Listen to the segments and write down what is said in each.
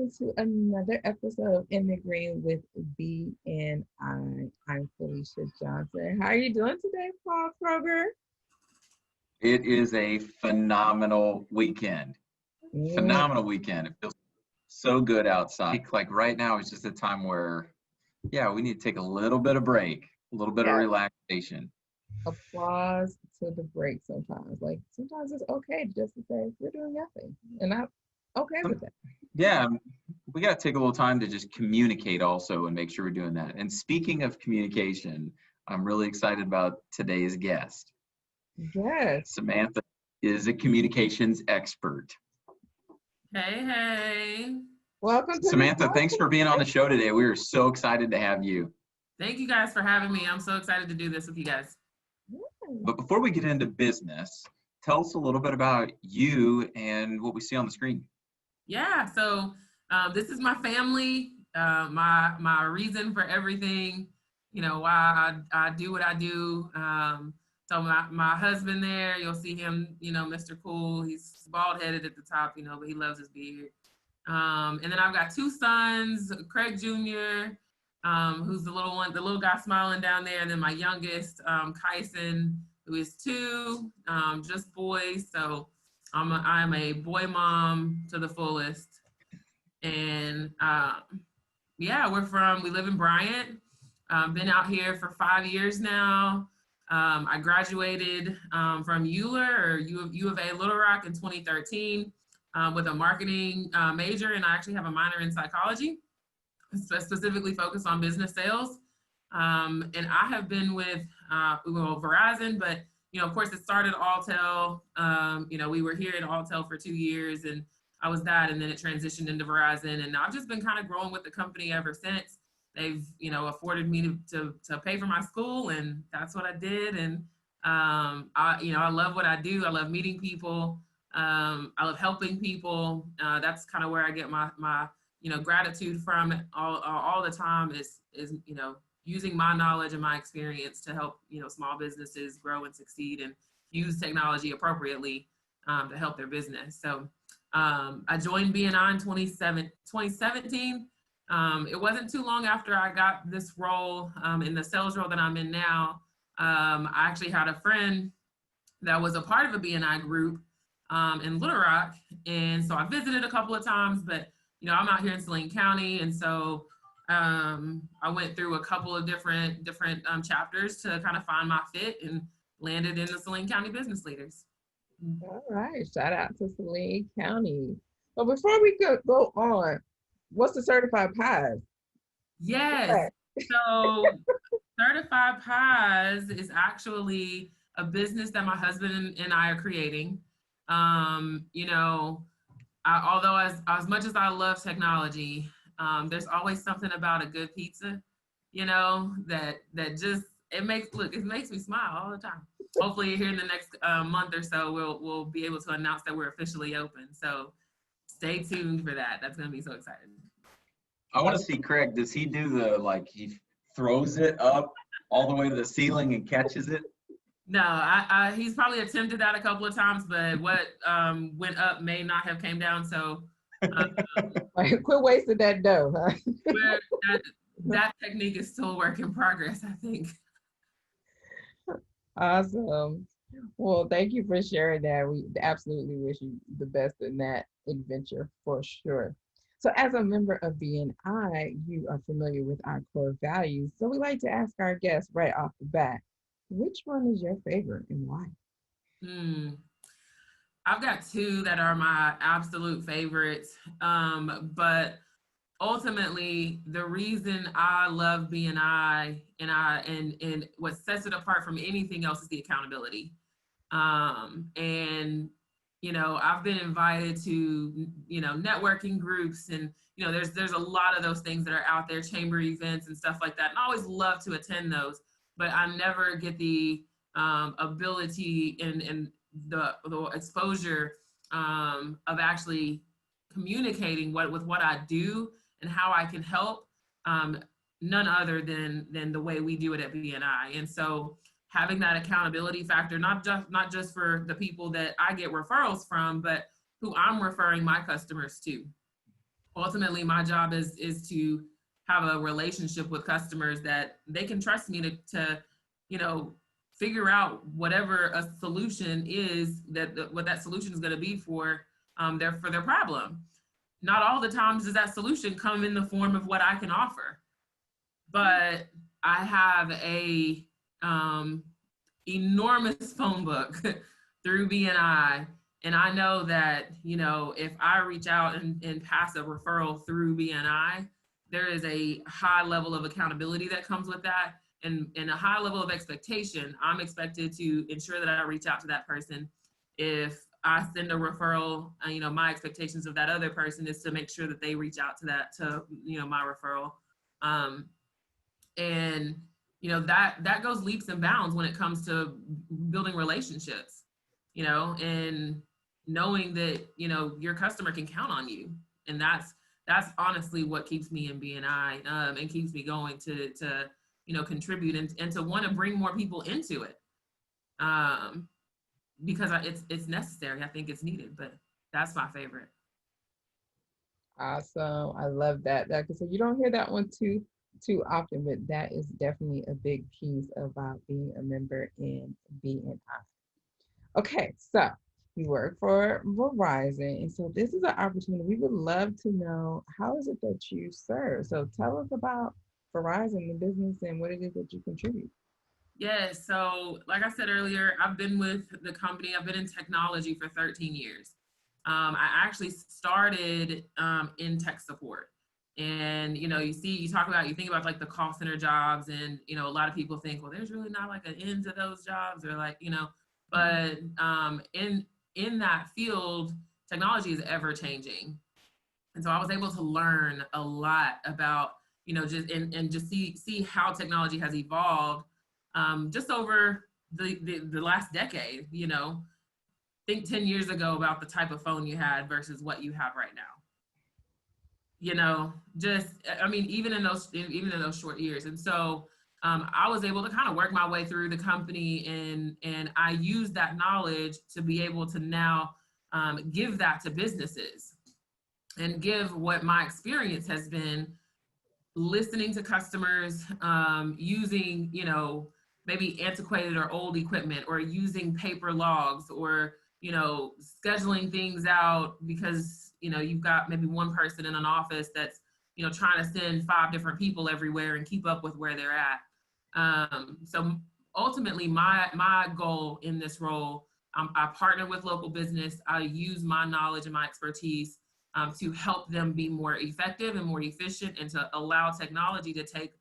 welcome to another episode of In the Green with BNI. I'm Felicia Johnson. How are you doing today, Paul Kroger? It is a phenomenal weekend. Mm, Phenomenal weekend. It feels so good outside. Like right now, it's just a time where, yeah, we need to take a little bit of break, a little bit of yeah, relaxation. applause to the break sometimes. Like sometimes it's okay just to say we're doing nothing, and I'm okay with that. Yeah, we got to take a little time to just communicate also and make sure we're doing that. And speaking of communication, I'm really excited about today's guest. Yes, Samantha is a communications expert. Hey, hey. welcome to the Samantha, thanks for being on the show. show today. We are so excited to have you. Thank you guys for having me. I'm so excited to do this with you guys. But before we get into business, tell us a little bit about you and what we see on the screen. Yeah, so this is my family, my reason for everything, why I do what I do. So my husband there, you'll see him, Mr. Cool. He's bald-headed at the top, but he loves his beard. And then I've got two sons, Kreg Jr., who's the little guy smiling down there, and then my youngest, Kyson, who is 2, just boys. So I'm a boy mom to the fullest. And yeah, we live in Bryant. Been out here for 5 years now. I graduated from U of A Little Rock in 2013 with a marketing major, and I actually have a minor in psychology, specifically focused on business sales. And I have been with Verizon, but of course it started Alltel. We were here at Alltel for 2 years, and I was that, and then it transitioned into Verizon, and I've just been kind of growing with the company ever since. They've afforded me to pay for my school, and that's what I did. And I love what I do. I love meeting people. I love helping people. That's kind of where I get my gratitude from all the time is using my knowledge and my experience to help small businesses grow and succeed and use technology appropriately to help their business. So I joined BNI in 2017. It wasn't too long after I got this role in the sales role that I'm in now. I actually had a friend that was a part of a BNI group in Little Rock, and so I visited a couple of times, but I'm out here in Saline County, and so I went through a couple of different chapters to kind of find my fit and landed in the Saline County Business Leaders. All right, shout out to Saline County. But before we go on, what's the certified pies? Yes. So Certified Pies is actually a business that my husband and I are creating. Although as much as I love technology, there's always something about a good pizza, that just it makes me smile all the time. Hopefully here in the next month or so, we'll be able to announce that we're officially open. So stay tuned for that. That's gonna be so exciting. I want to see Kreg. Does he do he throws it up all the way to the ceiling and catches it? No, he's probably attempted that a couple of times, but what went up may not have came down. So Quit wasting that dough, huh? that technique is still a work in progress, I think. Awesome. Well, thank you for sharing that. We absolutely wish you the best in that adventure for sure. So as a member of BNI, you are familiar with our core values. So we like to ask our guests right off the bat, which one is your favorite and why? I've got 2 that are my absolute favorites. But ultimately, the reason I love BNI and what sets it apart from anything else is the accountability. And I've been invited to networking groups, and there's a lot of those things that are out there, chamber events and stuff like that, and I always love to attend those, but I never get the ability and the exposure of actually communicating with what I do and how I can help, none other than the way we do it at BNI. And so having that accountability factor, not just for the people that I get referrals from, but who I'm referring my customers to. ultimately my job is to have a relationship with customers that they can trust me to figure out whatever a solution is, what that solution is going to be for their problem. Not all the times does that solution come in the form of what I can offer, but I have a enormous phone book through BNI. And I know that, if I reach out and pass a referral through BNI, there is a high level of accountability that comes with that, and a high level of expectation. I'm expected to ensure that I reach out to that person. If I send a referral, my expectations of that other person is to make sure that they reach out to my referral. And that goes leaps and bounds when it comes to building relationships, and knowing that your customer can count on you. And that's honestly what keeps me in BNI, and keeps me going to contribute and to want to bring more people into it, because it's necessary. I think it's needed, but that's my favorite. Awesome. I love that. So you don't hear that one too often, but that is definitely a big piece about being a member in BNI. Okay, so you work for Verizon, and so this is an opportunity. We would love to know, how is it that you serve? So tell us about Verizon, the business, and what it is that you contribute. Yeah, so like I said earlier, I've been with the company, I've been in technology for 13 years. I actually started in tech support. And, you think about like the call center jobs, and, a lot of people think, well, there's really not like an end to those jobs, or like, but in that field, technology is ever changing. And so I was able to learn a lot about, just see how technology has evolved just over the last decade. Think 10 years ago about the type of phone you had versus what you have right now. Even in those short years. And so I was able to kind of work my way through the company, and I used that knowledge to be able to now give that to businesses, and give what my experience has been listening to customers, using, maybe antiquated or old equipment, or using paper logs, or, scheduling things out because, you've got maybe one person in an office that's, trying to send 5 different people everywhere and keep up with where they're at. So ultimately my goal in this role, I partner with local business. I use my knowledge and my expertise to help them be more effective and more efficient, and to allow technology to take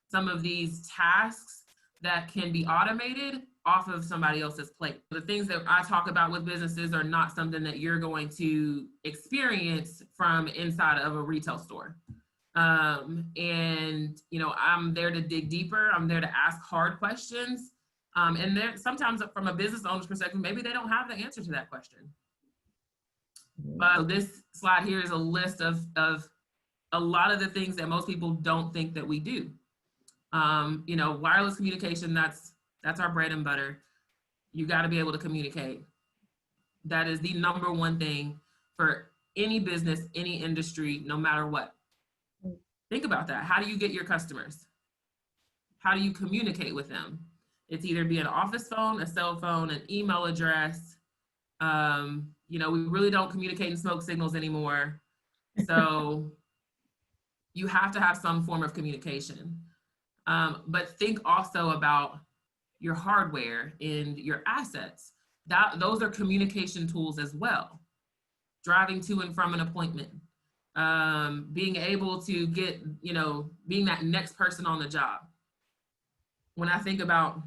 some of these tasks that can be automated off of somebody else's plate. The things that I talk about with businesses are not something that you're going to experience from inside of a retail store. I'm there to dig deeper. I'm there to ask hard questions. And there, sometimes from a business owner's perspective, maybe they don't have the answer to that question. But this slide here is a list of a lot of the things that most people don't think that we do. Wireless communication, that's our bread and butter. You got to be able to communicate. That is the number one thing for any business, any industry, no matter what. Think about that. How do you get your customers? How do you communicate with them? It's either be an office phone, a cell phone, an email address. We really don't communicate in smoke signals anymore. So you have to have some form of communication. But think also about your hardware and your assets. Those are communication tools as well. Driving to and from an appointment, being able to get, being that next person on the job. When I think about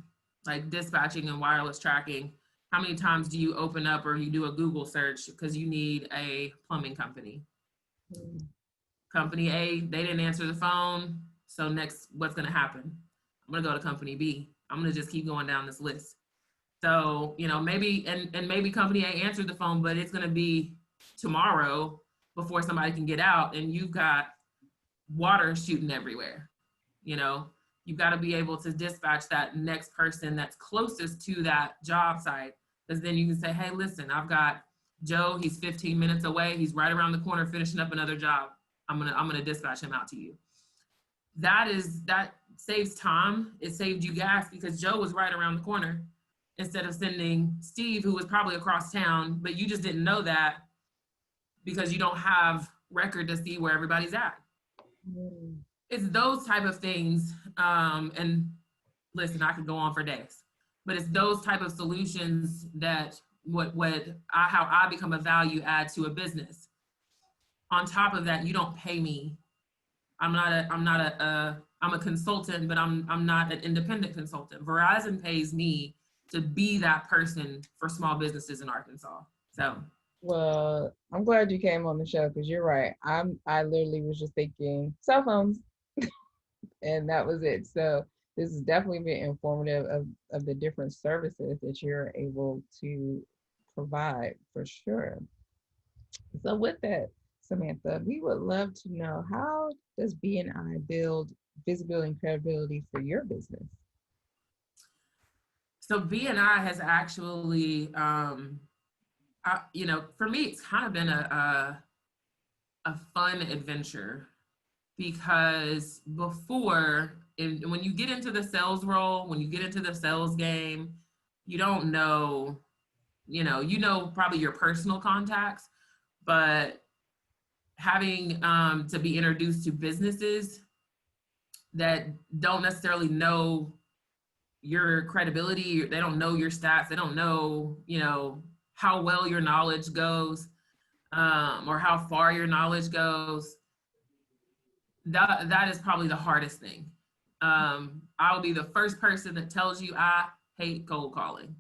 like dispatching and wireless tracking, how many times do you open up or you do a Google search because you need a plumbing company? Company A, they didn't answer the phone. So next, what's going to happen? I'm going to go to company B. I'm going to just keep going down this list. So, maybe, and maybe company A answered the phone, but it's going to be tomorrow before somebody can get out, and you've got water shooting everywhere. You've got to be able to dispatch that next person that's closest to that job site, because then you can say, hey, listen, I've got Joe, he's 15 minutes away. He's right around the corner finishing up another job. I'm gonna dispatch him out to you. That saves time. It saved you gas because Joe was right around the corner instead of sending Steve, who was probably across town, but you just didn't know that because you don't have record to see where everybody's at. Mm. It's those type of things. And listen, I could go on for days, but it's those type of solutions that how I become a value add to a business. On top of that, you don't pay me. I'm a consultant, but I'm not an independent consultant. Verizon pays me to be that person for small businesses in Arkansas. So, Well, I'm glad you came on the show because you're right. I literally was just thinking cell phones, and that was it. So this has definitely been informative of the different services that you're able to provide for sure. So with that, Samantha, we would love to know, how does BNI build visibility and credibility for your business? so BNI has actually, for me, it's kind of been a fun adventure because when you get into the sales role, when you get into the sales game, you don't know, probably your personal contacts, but having to be introduced to businesses that don't necessarily know your credibility, they don't know your stats, they don't know, how well your knowledge goes, or how far your knowledge goes. That is probably the hardest thing. I'll be the first person that tells you I hate cold calling.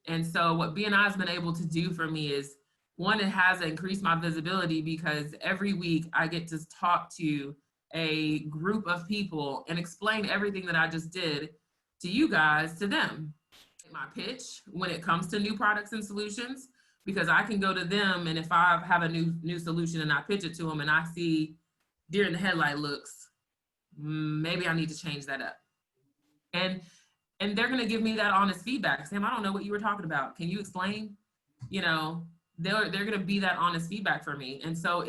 And so what BNI has been able to do for me is, one, it has increased my visibility because every week I get to talk to a group of people and explain everything that I just did to you guys, to them. My pitch when it comes to new products and solutions, because I can go to them, and if I have a new solution and I pitch it to them and I see deer in the headlight looks, maybe I need to change that up. And they're going to give me that honest feedback. Sam, I don't know what you were talking about. Can you explain? They're going to be that honest feedback for me. And so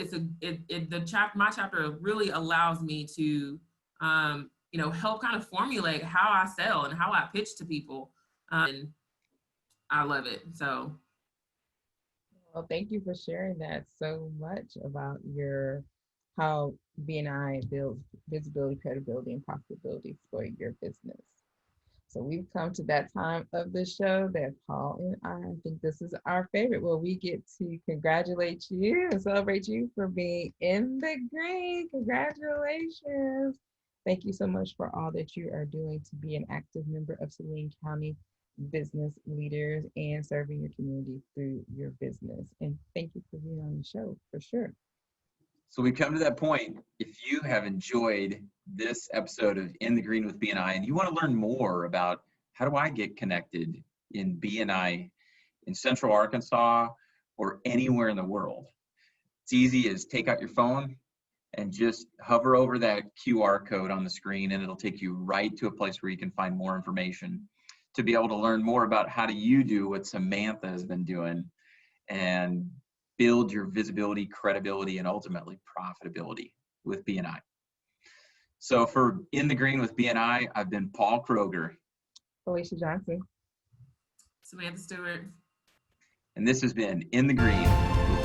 my chapter really allows me to, help kind of formulate how I sell and how I pitch to people. And I love it. So. Well, thank you for sharing that so much about how BNI builds visibility, credibility, and profitability for your business. So we've come to that time of the show that Paul and I think this is our favorite, where we get to congratulate you and celebrate you for being in the green. Congratulations. Thank you so much for all that you are doing to be an active member of Saline County business leaders and serving your community through your business. And thank you for being on the show for sure. So we've come to that point. If you have enjoyed this episode of In the Green with BNI and you want to learn more about how do I get connected in BNI in Central Arkansas or anywhere in the world, it's easy as take out your phone and just hover over that QR code on the screen, and it'll take you right to a place where you can find more information to be able to learn more about how do you do what Samantha has been doing and build your visibility, credibility, and ultimately profitability with BNI. So for In the Green with BNI, I've been Paul Kroger. Alicia Johnson. Samantha Stewart. And this has been In the Green with